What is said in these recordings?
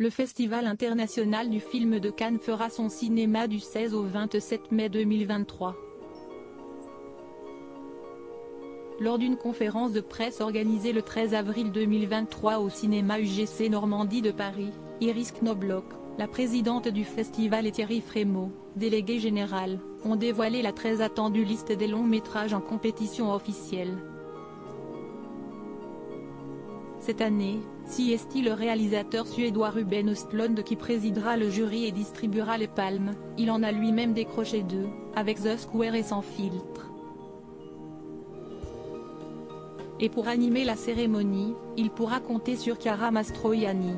Le Festival international du film de Cannes fera son cinéma du 16 au 27 mai 2023. Lors d'une conférence de presse organisée le 13 avril 2023 au cinéma UGC Normandie de Paris, Iris Knobloch, la présidente du festival et Thierry Frémaux, délégué général, ont dévoilé la très attendue liste des longs métrages en compétition officielle. Cette année, si est le réalisateur suédois Ruben Östlund qui présidera le jury et distribuera les palmes, il en a lui-même décroché 2, avec The Square et Sans filtre. Et pour animer la cérémonie, il pourra compter sur Chiara Mastroianni.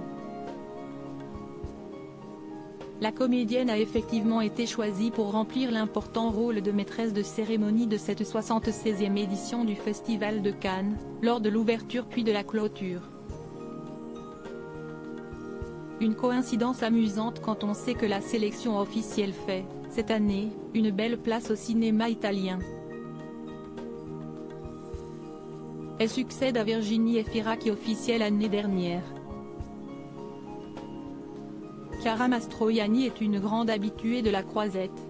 La comédienne a effectivement été choisie pour remplir l'important rôle de maîtresse de cérémonie de cette 76e édition du Festival de Cannes, lors de l'ouverture puis de la clôture. Une coïncidence amusante quand on sait que la sélection officielle fait, cette année, une belle place au cinéma italien. Elle succède à Virginie Efira qui officiait l'année dernière. Chiara Mastroianni est une grande habituée de la Croisette.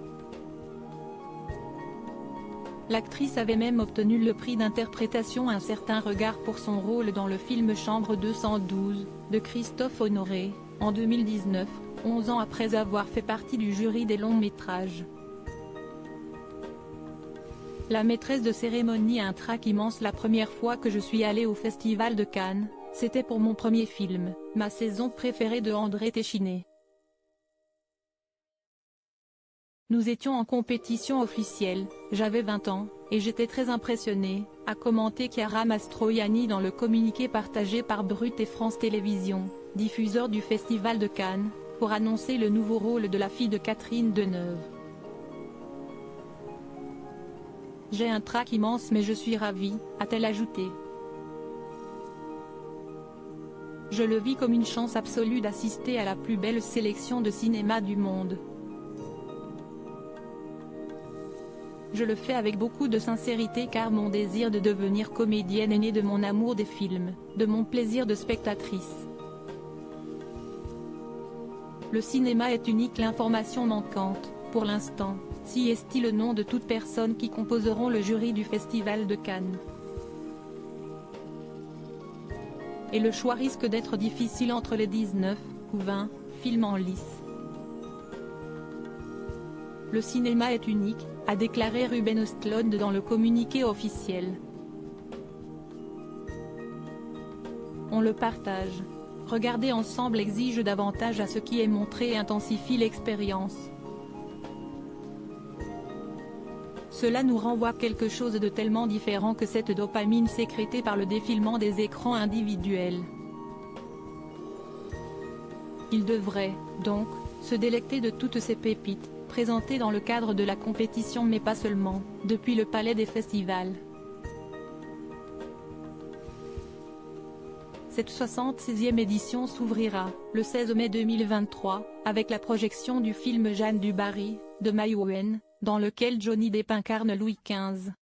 L'actrice avait même obtenu le prix d'interprétation Un certain regard pour son rôle dans le film Chambre 212, de Christophe Honoré, en 2019, 11 ans après avoir fait partie du jury des longs métrages. La maîtresse de cérémonie a un trac immense. La première fois que je suis allée au Festival de Cannes, c'était pour mon premier film, ma saison préférée de André Téchiné. Nous étions en compétition officielle, j'avais 20 ans, et j'étais très impressionnée, a commenté Chiara Mastroianni dans le communiqué partagé par Brut et France Télévisions, diffuseur du Festival de Cannes, pour annoncer le nouveau rôle de la fille de Catherine Deneuve. J'ai un trac immense mais je suis ravie, a-t-elle ajouté. Je le vis comme une chance absolue d'assister à la plus belle sélection de cinéma du monde. Je le fais avec beaucoup de sincérité car mon désir de devenir comédienne est né de mon amour des films, de mon plaisir de spectatrice. Le cinéma est unique. L'information manquante, pour l'instant, si est le nom de toutes personnes qui composeront le jury du Festival de Cannes. Et le choix risque d'être difficile entre les 19, ou 20, films en lice. Le cinéma est unique, a déclaré Ruben Östlund dans le communiqué officiel. On le partage. Regarder ensemble exige davantage à ce qui est montré et intensifie l'expérience. Cela nous renvoie quelque chose de tellement différent que cette dopamine sécrétée par le défilement des écrans individuels. Il devrait, donc, se délecter de toutes ces pépites, présentées dans le cadre de la compétition mais pas seulement, depuis le Palais des Festivals. Cette 76e édition s'ouvrira, le 16 mai 2023, avec la projection du film Jeanne du Barry, de Mai Wen, dans lequel Johnny Depp incarne Louis XV.